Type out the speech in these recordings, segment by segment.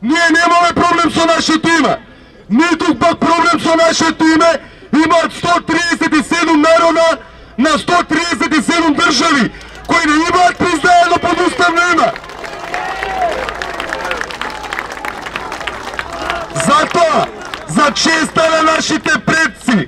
Ние немаме проблем со нашето име. Ниту пак проблем со нашето име имаат 137 народа на 137 држави кои не имаат признаено подуставно име. Затоа, за честа на нашите предци,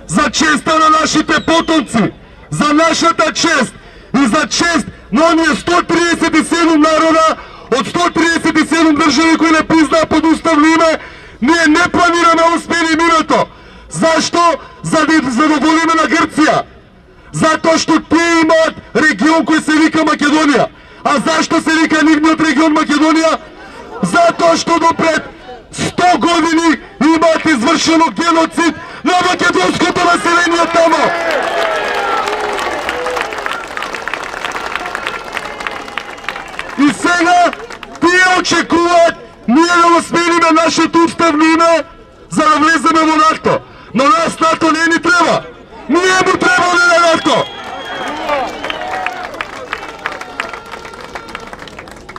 за честа на нашите потомци, за нашата чест и за чест на оние 137 народа од 137 држави кои не признаа подуставно име, ние не планираме успени името. Зашто? За да задоволиме на Грција. Затоа што тие имаат регион кој се вика Македонија. А зашто се вика нивниот регион Македонија? Затоа што допред 100 години имаат извршено геноцид на македонското население тамо. И сега тие очекуваат ние да го смениме нашето уставно име за да влеземе во НАТО. Но нас НАТО не ни треба. Ние му треба на НАТО.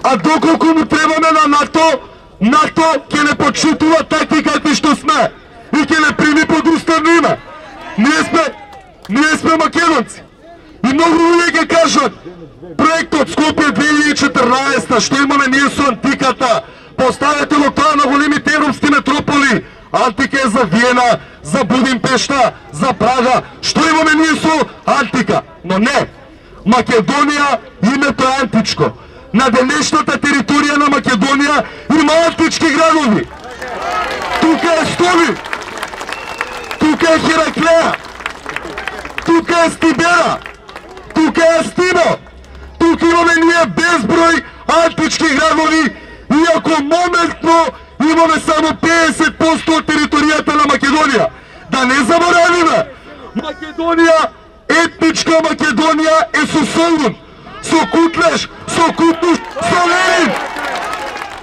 А доколку му требаме на НАТО, НАТО ќе не почитува такви какви што сме и ќе не прими под уставно име. Ние сме македонци. И многу луѓе ќе кажат проектот Скопје 2014 што имаме ние со антиката, поставете го тоа на големите европски метрополи. Антика е за Виена, за Будимпешта, за Прага. Што имаме ние со антика? Но не. Македонија името е античко. На денешната територија на Македонија има антички градови. Тука е Столи. Тука е Хераклеја. Тука е Стибера. Тука е Стино. Тука имаме ние безброј антички градови, иако моментно имаме само 50% од територијата на Македонија. Да не заборавиме, Македонија, етничка Македонија е со Солун, со Кутлеш, со Кутуш, со Ленин.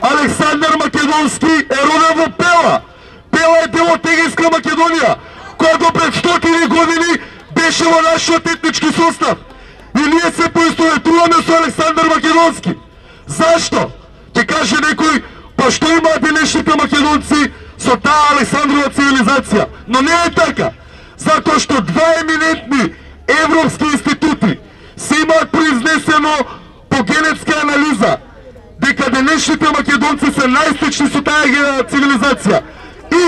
Александар Македонски е роден во Пела. Пела е дел од Егејска Македонија, која до пред 100 години беше во нашиот етнички состав. И ние се поистоветуваме со Александар Македонски. Зашто? Ќе каже некој, па што имаат денешните македонци со таа Александрова цивилизација? Но не е така. Затоа што два еминентни европски институти се имаат произнесено по генетска анализа дека денешните македонци се најстични со таа цивилизација. И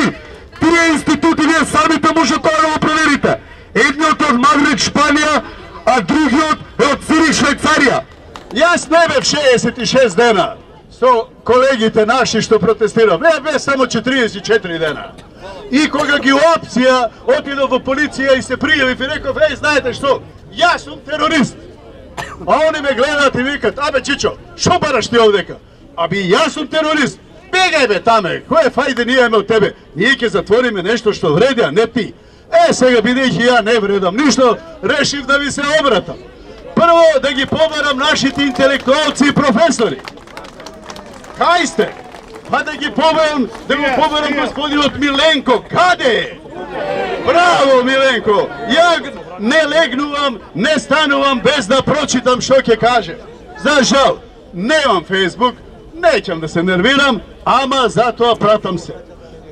тие институти вие самите може тоа да го проверите. Едниот од Мадрид, Шпанија, а другиот е од Цирих, Швајцарија. Јас не бев 66 дена со колегите наши што протестирам. Не бе само 44 дена. И кога ги опција, отидов во полиција и се пријавив и реков, знаете што, јас сум терорист. А они ме гледаат и викат, абе Чичо, шо бараш ти овдека? Аби јас сум терорист. Бегај бе таме, кој е фајде ние имаме од тебе? Ние ќе затвориме нешто што вреди, а не ти. Сега бидејќи ја не вредам ништо, решив да ви се обратам. Прво да ги побарам нашите интелектуалци и професори. Кај сте? Па да ги побарам, да го побарам господинот Миленко. Каде е? Браво, Миленко! Ја не легнувам, не станувам без да прочитам што ќе каже. За жал, немам Фейсбук, неќам да се нервирам, ама затоа пратам се.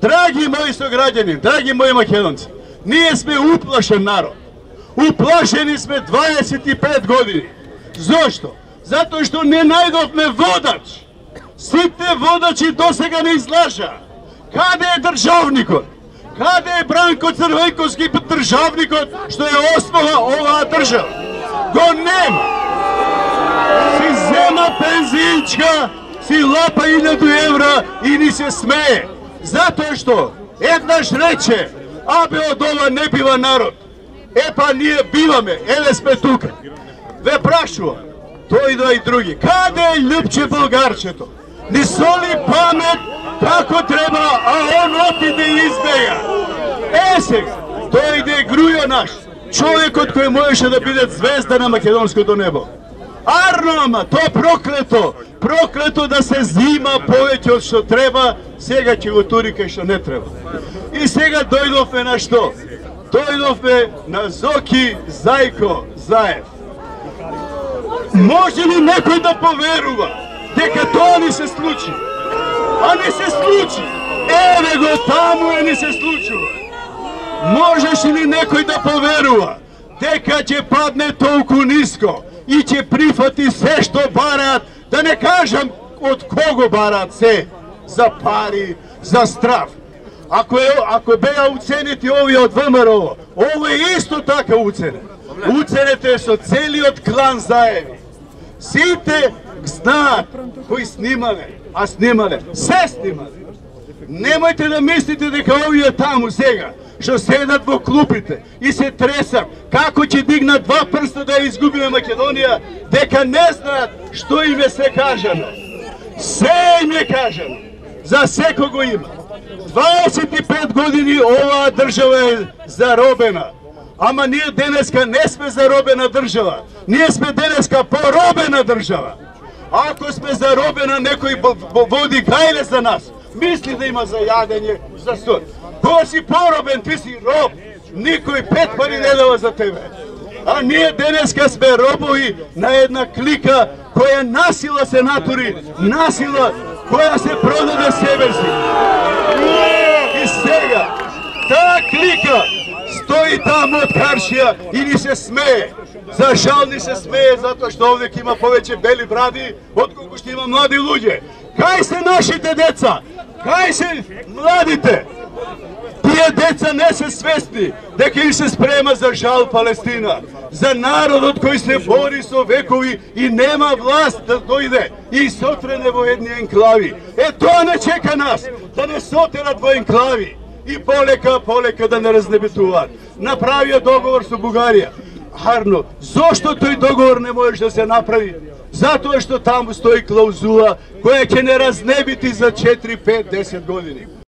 Драги мои сограѓани, драги мои македонци, ние сме уплашен народ. Уплашени сме 25 години. Зошто? Затоа што не најдовме водач. Сите водачи досега не излажа. Каде е државникот? Каде е Бранко Црвојковски државникот што е основа оваа држава? Го нема. Си зема пензиичка, си лапа 1000 евра и ни се смее. Затоа што еднаш рече, абе од ова не бива народ. Епа ние биваме, еле сме тука. Ве прашувам, тој да и други, каде е Љупче Болгарчето? Ни соли памет како треба, а он отиде и избега. Сега, дојде Грујо наш, човекот кој можеше да биде звезда на македонското небо. Арно, ама, то проклето, проклето да се зима повеќе од што треба, сега ќе го тури кај што не треба. И сега дојдовме на што? Дојдовме на Зоки Зајко Заев. Може ли некој да поверува дека тоа ни се случи? a ne se sluči. Evo go tamo je ne se slučilo. Možeš li nekoj da poverува дека će padne толку ниско и će prihvati sve što barat, da ne kažem od kogo barat se, za pari, za straf. Ako beja uceniti ovi od VMRO, ovo je isto taka ucene. Ucenete su celiот klан zajedni. Site znat koji snimale, a snimale, sve snimale. Nemojte da mislite дека овие таму сега, што седат во клупите и се тресат како ќе дигнат два прста да изгубиме Македонија, дека не знаат што им е се кажано. Се им е кажано. За секого има. 25 години оваа држава е заробена. Ама ние денеска не сме заробена држава. Ние сме денеска поробена држава. Ако сме заробена, некој води гајле за нас. Мисли да има за јадење, за суд. Кога си поробен, ти си роб. Никој 5 пари не дава за тебе. А ние денеска сме робови на една клика која насила се натури, насила која се продаде себе си. И сега, таа клика стои таму од Каршија и ни се смее. За жал ни се смее затоа што овде има повеќе бели бради отколку што има млади луѓе. Кај се нашите деца? Кај се младите? Тие деца не се свесни дека им се спрема за жал Палестина, за народот кој се бори со векови и нема власт да дојде и сотрене во едни енклави. Е, тоа не чека нас, да не сотерат во енклави и полека да не разнебитуваат. Направија договор со Бугарија. Харно, зошто тој договор не можеш да се направи? Затоа што таму стои клаузула која ќе не разнебити за 4, 5, 10 години.